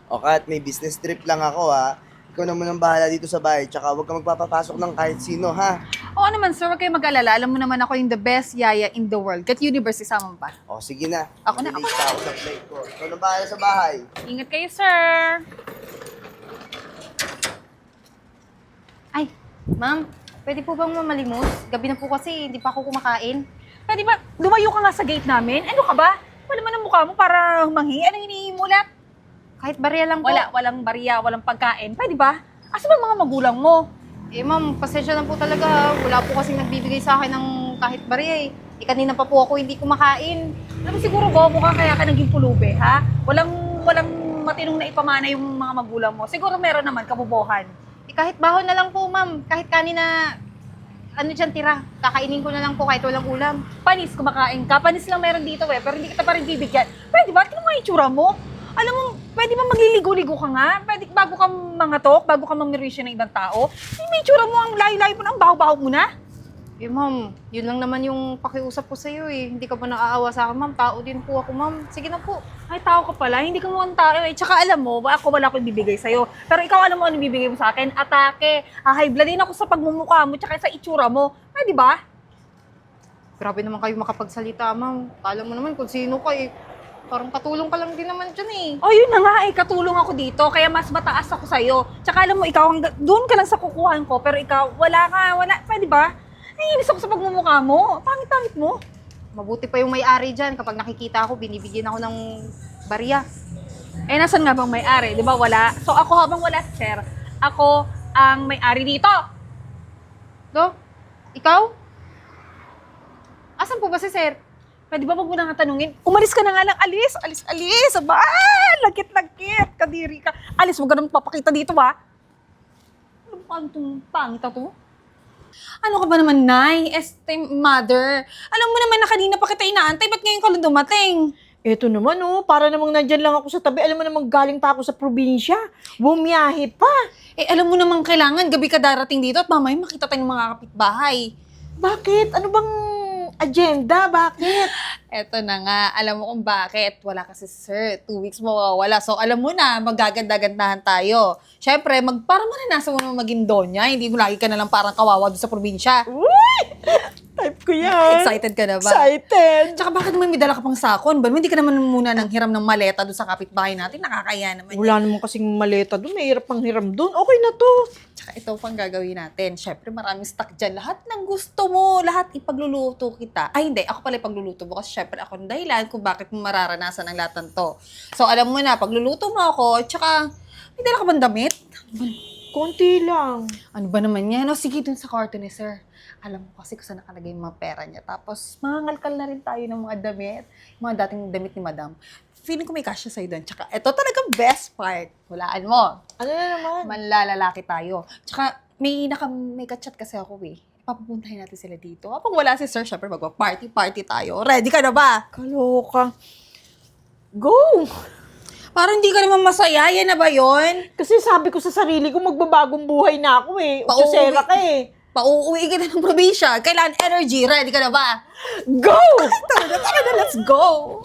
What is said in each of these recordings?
O Kat, may business trip lang ako ha. Ikaw naman ang bahala dito sa bahay, tsaka huwag ka magpapapasok ng kahit sino ha. Oo naman, sir. Huwag kayong mag-alala. Alam mo naman ako yung the best yaya in the world. Kat Universe, isama mo pa. O sige na, Ako na, malilate ako sa flight ko. Ikaw na bahala sa bahay. Ingat kayo, sir. Ay, ma'am, pwede po bang mamalimos? Gabi na po kasi, hindi pa ako kumakain. Pwede ba, lumayo ka nga sa gate namin? Ano ka ba? Wala man ang mukha mo para manghi. Anong hinihimulat? Kahit barya lang po. Walang bariya, walang pagkain. Pwede ba? Asa ba mga magulang mo? Eh ma'am, pasensya na po talaga. Wala po kasi nagbibigay sa akin ng kahit barya eh. Kanina pa po ako hindi kumakain. Alam mo, siguro bobo ka kaya ka naging pulube, ha? Walang matinong na ipamana yung mga magulang mo. Siguro meron naman, kabubohan. Kahit bahon na lang po ma'am. Kahit kanina, ano dyan tira. Kakainin ko na lang po kahit walang ulam. Panis, kumakain ka. Panis lang meron dito pero hindi kita pa rin bibigyan. Pwede ba? Tingnan mo nga yung itsura mo. Alam mo, pwede ba magliligo-ligo ka nga? Pwede, bago ka mangatok, bago ka mamirisya ng ibang tao? May itsura mo, ang layo-layo mo na, ang baho-baho mo na. Eh ma'am, yun lang naman yung pakiusap ko sa'yo eh. Hindi ka ba naaawa sa akin ma'am? Tao din po ako ma'am. Sige na po. Ay, tao ka pala. Hindi ka mukhang tao eh. Tsaka alam mo, wala akong ibibigay sa'yo. Pero ikaw alam mo ano ibibigay mo sa akin? Atake. High bloodin ako sa pagmumukha mo tsaka sa itsura mo. Pwede ba? Grabe naman kayo makapagsalita ma'am. Alam mo naman kung sino ka eh. Parang katulong ka lang din naman dyan eh. Oh, yun na nga eh. Katulong ako dito. Kaya mas mataas ako sa'yo. Tsaka alam mo, ikaw, doon ka lang sa kukuhan ko. Pero ikaw, wala. Pwede ba? Naiinis ako sa pagmumukha mo. Pangit-pangit mo. Mabuti pa yung may-ari dyan. Kapag nakikita ako, binibigyan ako ng barya. Eh, nasan nga bang may-ari? Di ba wala? So ako habang wala si sir, ako ang may-ari dito. Do? Ikaw? Asan po ba si sir? Pwede ba wag mo na nga tanungin? Umalis ka na nga lang. Alis! Aba! Lagkit! Kadiri ka. Alis, wag ka naman papakita dito, ha? Ano ba itong pangit na to? Ano ka ba naman, Nay? Mother. Alam mo naman na kanina pa kita inaantay. Ba't ngayon ka lang dumating? Eto naman para namang nandyan lang ako sa tabi. Alam mo namang galing pa ako sa probinsya. Bumiyahe pa. Eh, alam mo namang kailangan gabi ka darating dito at mamaya makita tayo ng mga kapitbahay. Bakit? Ano bang agenda? Bakit? Eto na nga, alam mo kung bakit. Wala kasi sir, 2 weeks mawawala. So alam mo na, magaganda-gandahan tayo. Siyempre, parang maranasan mo naman maging donya. Hindi mo lagi ka na lang parang kawawa doon sa probinsya. Uy! Type ko yan. Excited ka na ba? Excited. Tsaka bakit naman may dala ka pang sakon? Ba? Hindi ka naman muna nang hiram ng maleta doon sa kapitbahay natin. Nakakaya naman. Wala naman kasing maleta doon. May hirap pang hiram doon. Okay na to. Tsaka ito pang gagawin natin. Siyempre, maraming stock dyan. Lahat ng gusto mo, lahat ipagluluto kita. Ay, hindi. Ako pala ipagluluto mo kasi siyempre ako ang dahilan kung bakit mo mararanasan ang lahat ng to. So, alam mo na, pagluluto mo ako, tsaka, may dala ka bang damit? Konti lang. Ano ba naman yan? O, sige, dun sa kwarto ni sir. Alam mo kasi kung saan nakalagay yung mga pera niya. Tapos, mangangalkal na rin tayo ng mga damit. Yung mga dating damit ni madam. Feeling ko may kasya sa'yo doon. Tsaka, ito talagang best part. Hulaan mo. Ano na naman? Manlalalaki tayo. Tsaka, may kachat kasi ako eh. Papupuntahin natin sila dito. Kapag wala si sir, syempre magpa-party tayo. Ready ka na ba? Kaloka. Go! Parang hindi ka naman masaya. Yan na ba yon? Kasi sabi ko sa sarili ko, magbabagong buhay na ako eh. Utsosera ka eh. Pauuwi ka na ng probinsya. Kailangan energy. Ready ka na ba? Go! Tara na, let's go!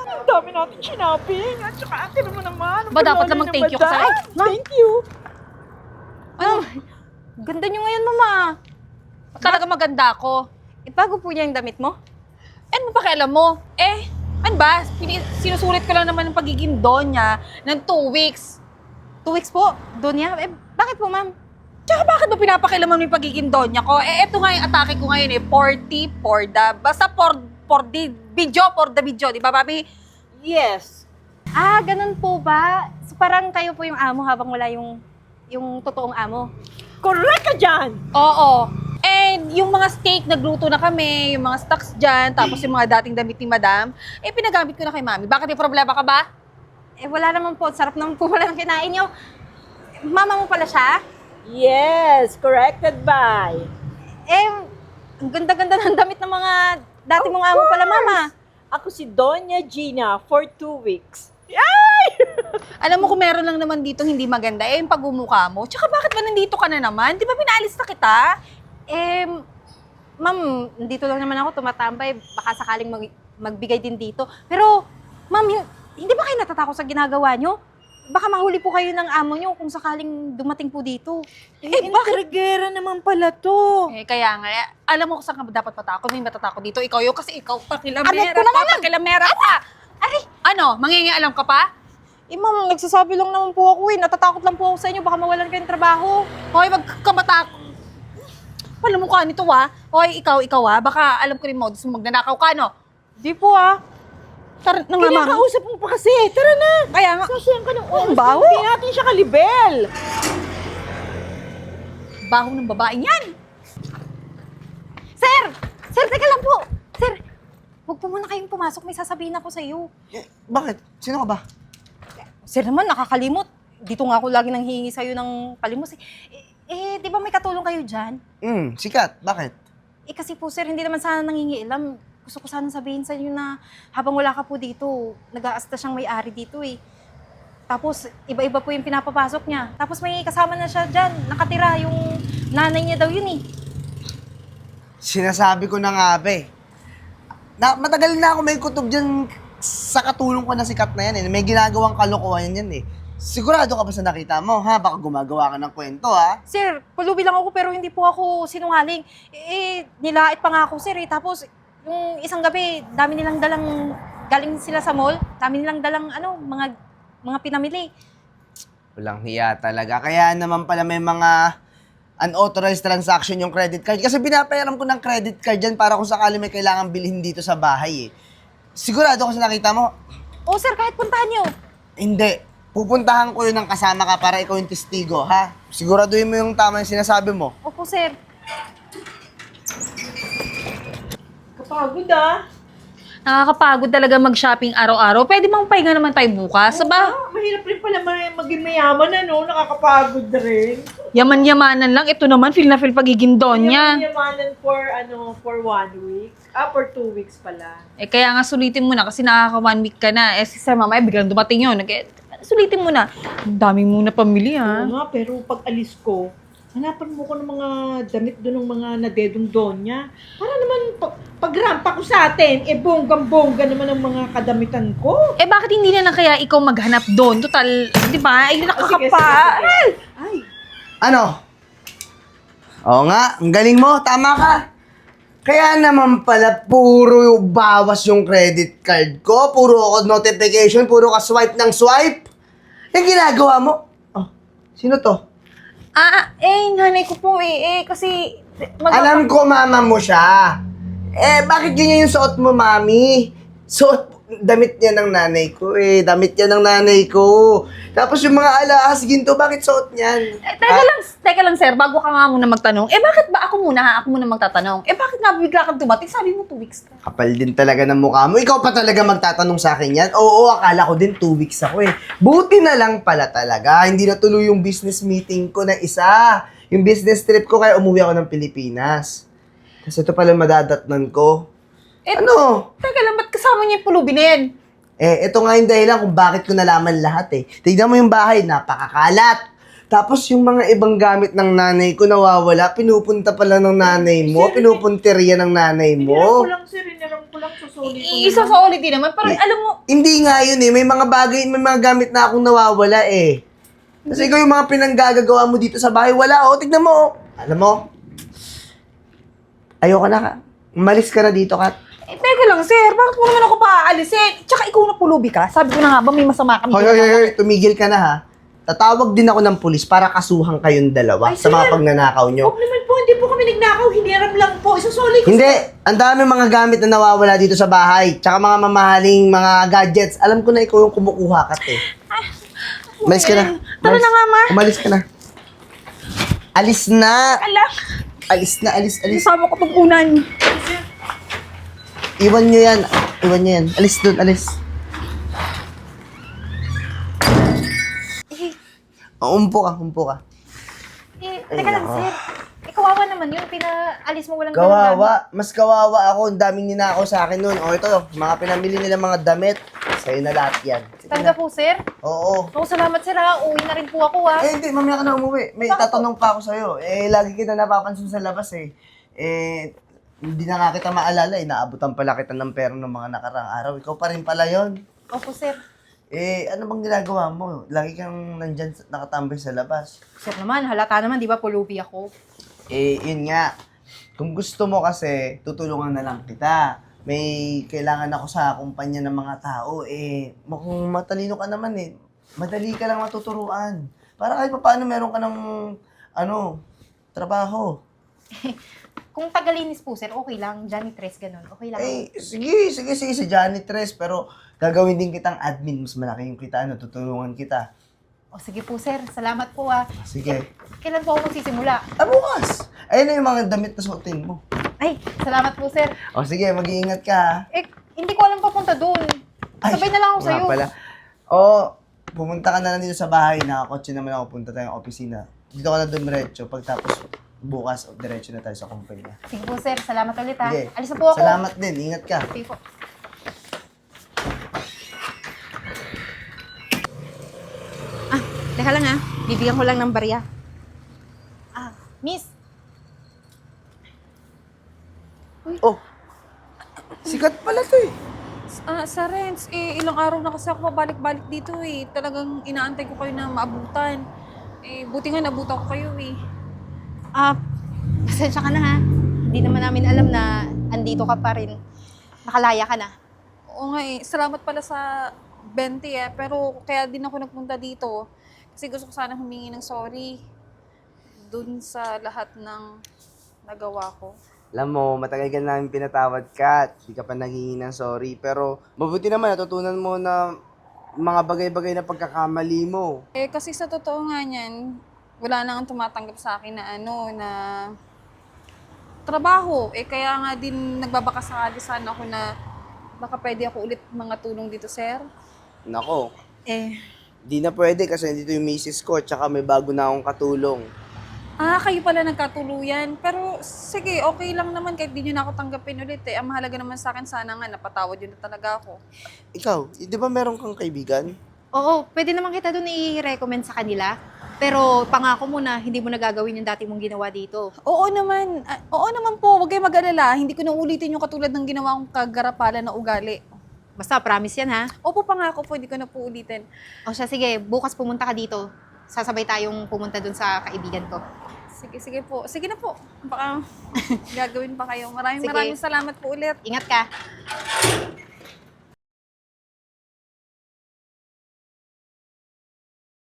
Ang dami natin sinaping. At saka akin naman. Ba, dapat lamang thank you ka sa akin. Thank you. Ano? Ganda nyo ngayon mama. Talaga maganda ako. Bago po niya yung damit mo? Ano pa pakialam mo? Eh, ano ba? Sinusulit ko lang naman ang pagiging donya ng 2 weeks. 2 weeks po? Doon niya? Eh, bakit po ma'am? Tsaka bakit ba pinapakilaman mo yung pagiging donya ko? Eh, eto nga yung atake ko ngayon eh. 40 for the... Basta for the video. Di ba, Bobby? Yes. Ah, ganun po ba? So parang kayo po yung amo habang wala yung totoong amo? Correct ka dyan. Oo. And yung mga steak, nagluto na kami, yung mga stocks dyan, tapos yung mga dating damit ni Madam, eh, pinagamit ko na kay Mami. Bakit may problema ka ba? Eh, wala naman po. Sarap naman po wala ng kinain nyo. Mama mo pala siya? Yes, corrected by. Eh, ang ganda-ganda ng damit ng mga dati mong amo pala, mama. Ako si Doña Gina for 2 weeks. Alam mo kung meron lang naman dito hindi maganda, eh, yung pagmumukha mo. Tsaka bakit ba nandito ka na naman? Di ba pinaalis na kita? Eh, ma'am, dito lang naman ako tumatambay. Baka sakaling magbigay din dito. Pero, ma'am, Hindi ba kayo natatakot sa ginagawa nyo? Baka mahuli po kayo ng amo nyo kung sakaling dumating po dito. Intrigera naman pala to. Kaya nga, alam mo kung saan ka dapat matakot, may matatakot dito. Ikaw yun kasi ikaw pakilamera Alam ko na ka, pakilamera ka. Aray, ano, mangingialam ka pa? Ma'am, nagsasabi lang naman po ako natatakot lang po ako sa inyo, baka mawalan kayo ng trabaho. Hoy, wag ka matakot. Wala mo ka nito Hoy, ikaw baka alam ko rin modus mo magnanakaw ka, no? Di po Tara na nga, ma'am. Kinakausap mo pa kasi. Tara na. Kaya nga, Sasayang ka ng oras. baho. Hindi natin siya kalibel. baho ng babaeng yan. Sir! Sir, teka lang po. Sir, huwag po muna kayong pumasok. May sasabihin ako sa iyo. Bakit? Sino ka ba? Sir naman, nakakalimot. Dito nga ako lagi nang hihingi sa'yo ng palimos. Di ba may katulong kayo dyan? Sikat. Bakit? Kasi po, sir, hindi naman sana nangingialam. Gusto ko sana sabihin sa inyo na habang wala ka po dito, nag-aasta siyang may-ari dito eh. Tapos, iba-iba po yung pinapapasok niya. Tapos may kasama na siya dyan, nakatira, yung nanay niya daw yun eh. Sinasabi ko na nga, be. Matagal na ako may kutob dyan sa katulong ko na sikat na yan eh. May ginagawang kalokohan yan eh. Sigurado ka ba sa nakita mo, ha? Baka gumagawa ka ng kwento, ha? Sir, pulubi lang ako pero hindi po ako sinungaling. Nilait pa nga ako, sir eh. Tapos, yung isang gabi, dami nilang dalang, galing sila sa mall, dami nilang dalang, mga pinamili. Walang hiya talaga. Kaya naman pala may mga unauthorized transaction yung credit card. Kasi pinapayaram ko ng credit card dyan para kung sakali may kailangan bilhin dito sa bahay eh. Sigurado ka sa nakita mo? Oh, sir, kahit puntahan niyo. Hindi. Pupuntahan ko yun ng kasama ka para ikaw yung testigo, ha? Siguraduhin mo yung tama yung sinasabi mo. Opo, sir. Kapagod Nakakapagod talaga mag-shopping araw-araw. Pwede bang pahinga naman tayo bukas? Saba, Mahirap rin pala maging mayaman, ano? Nakakapagod rin. yaman-yamanan lang. Ito naman, feel na feel pagiging donya. Yamanan for 1 week. For 2 weeks pala. Kaya nga sulitin mo na kasi nakaka 1 week ka na. Si Sir Mamaya biglang dumating yun. Sulitin mo na. Ang dami mo na pamili, ha? Oo nga, pero pag alis ko, hanapan mo ko ng mga damit doon ng mga nadedong donya. Para naman pagrampa ko sa atin, bonggang-bongga naman ang mga kadamitan ko. Bakit hindi na lang kaya ikaw maghanap doon? Total, di ba? Sige, Nakakapa. sige. Ay, Ano? Oo nga, ang galing mo, tama ka. Kaya naman pala, puro bawas yung credit card ko, puro ako notification, puro ka swipe ng swipe. Yung ginagawa mo, sino to? Nanay ko po kasi... Alam ko, mama mo siya. Bakit ganyan yung suot mo, mami? Damit niya ng nanay ko Damit niya ng nanay ko. Tapos yung mga alahas ginto, bakit suot niyan? Teka lang, sir, bago ka nga muna magtanong. Bakit ba ako muna magtatanong? Bakit nga bigla kang dumating? Sabi mo 2 weeks ka. Kapal din talaga ng mukha mo. Ikaw pa talaga magtatanong sa akin yan? Oo, akala ko din 2 weeks ako Buti na lang pala talaga. Hindi natuloy yung business meeting ko na isa. Yung business trip ko kaya umuwi ako ng Pilipinas. Kasi ito pala madadatnan ko. Ano? Teka lang, ba't kasama niya yung pulubi na yan? Ito nga yung dahilan kung bakit ko nalaman lahat Tignan mo yung bahay, napakakalat. Tapos yung mga ibang gamit ng nanay ko nawawala, pinupunta pala ng nanay mo, pinupunteriya ng nanay mo. hiniram ko lang, susulit ko Isa sa ulit din naman, pero alam mo, Hindi nga yun may mga bagay, may mga gamit na akong nawawala Kasi ikaw yung mga pinanggagawa mo dito sa bahay, wala tignan mo Alam mo, ayoko na ka. Umalis ka na dito, Kat. teka lang, sir, bakit mo naman ako paalisin? Tsaka ikaw na pulubi ka. Sabi ko na nga ba, may masama kami. Hoy, tumigil ka na ha. Tatawag din ako ng pulis para kasuhan kayong dalawa sa mga pagnanakaw nyo. Huwag naman po, hindi po kami nagnakaw, hiniram lang po. Isusulit ko. Hindi, ang dami mga gamit na nawawala dito sa bahay. Tsaka mga mamahaling mga gadgets. Alam ko na ikaw yung kumukuha, Kat Umalis ka na. Tara na nga, Ma. Umalis ka na. Alis na. Alam, Alis na, alis. isama ko itong unan. Iwan nyo yan. Alis dun, alis. Umpo ka. Teka lang, sir. Kawawa naman yun, pinaalis mo walang Kawawa. Mas kawawa ako. Ang daming ninakaw sa akin nun. Ito, mga pinamili nila mga damit. Sa'yo na lahat yan. Sige Talaga na. po, sir? Oo. Salamat, sir, ha. Uwi na rin po ako, ha. Hindi. Mamaya ka na umuwi. May tatanong pa ako sa'yo. Lagi kita napapansin sa labas hindi na nga kita maalala. Naabutan pala kita ng pera ng mga nakaraang araw. Ikaw pa rin pala yon. Opo, sir. Ano bang ginagawa mo? Lagi kang nandyan nakatambay sa labas. Sir naman, halata naman, di ba pulubi ako? Yun nga. Kung gusto mo kasi, tutulungan na lang kita. May kailangan ako sa kumpanya ng mga tao. Kung matalino ka naman madali ka lang matuturuan. Para kahit pa paano meron ka ng, trabaho. Kung tagalinis po, sir, okay lang. Janitress, ganun. Okay lang. Sige, si janitress, pero gagawin din kitang admin. Mas malaki yung kita, tutulungan kita. O sige po, sir. Salamat po, ah. Sige. Kailan po ako magsisimula? Bukas! Ayun na yung mga damit na suotin mo. Ay, salamat po, sir. O sige, mag-iingat ka, ha? Hindi ko alam papunta doon. Sabay na lang ako oo sa'yo. nga pala. Pumunta ka na lang dito sa bahay. Nakakotse naman ako, punta tayong opisina. Dito ka na dumiretso. Pagtapos, bukas, diretso na tayo sa kumpanya. Sige po, sir. Salamat ulit, ha. Sige. Alis na po ako. Salamat din. Ingat ka. Sige po. Teka lang, ha. Bibigyan ko lang ng barya. Miss. Oh, sikat pala to eh. Sa Renz, ilang araw na kasi ako pabalik-balik dito Talagang inaantay ko kayo na maabutan. Buti nga nabutan ko kayo Pasensya ka na, ha. Hindi naman namin alam na andito ka pa rin. Nakalaya ka na. Oo nga salamat pala sa 20 pero kaya din ako nagpunta dito. Kasi gusto ko sana humingi ng sorry dun sa lahat ng nagawa ko. Alam mo, matagal ka namin pinatawad ka at di ka pa nanghingi ng sorry. Pero mabuti naman, natutunan mo na mga bagay-bagay na pagkakamali mo. Kasi sa totoo nga niyan, wala na ang tumatanggap sa akin na na trabaho. Kaya nga din nagbabaka sakali sana ako na baka pwede ako ulit mga tulong dito, sir. Nako, di na pwede kasi dito yung misis ko at saka may bago na akong katulong. Kayo pala nagkatuluyan. Pero sige, okay lang naman kahit di nyo na ako tanggapin ulit Ang mahalaga naman sa akin, sana nga napatawad yun na talaga ako. Ikaw, di ba meron kang kaibigan? Oo, pwede naman kita doon i-recommend sa kanila. Pero pangako mo na hindi mo nagagawin yung dati mong ginawa dito. Oo naman. Oo naman po. Huwag kayong mag-alala. Hindi ko na ulitin yung katulad ng ginawa kong kagarapalan na ugali. Basta promise yan, ha. Opo, pangako po. Hindi ko na po ulitin. O siya, sige, bukas pumunta ka dito. Sasabay tayong pumunta doon sa kaibigan ko. Sige po. Sige na po. Baka gagawin pa kayo. Maraming Sige. maraming salamat po ulit. Ingat ka.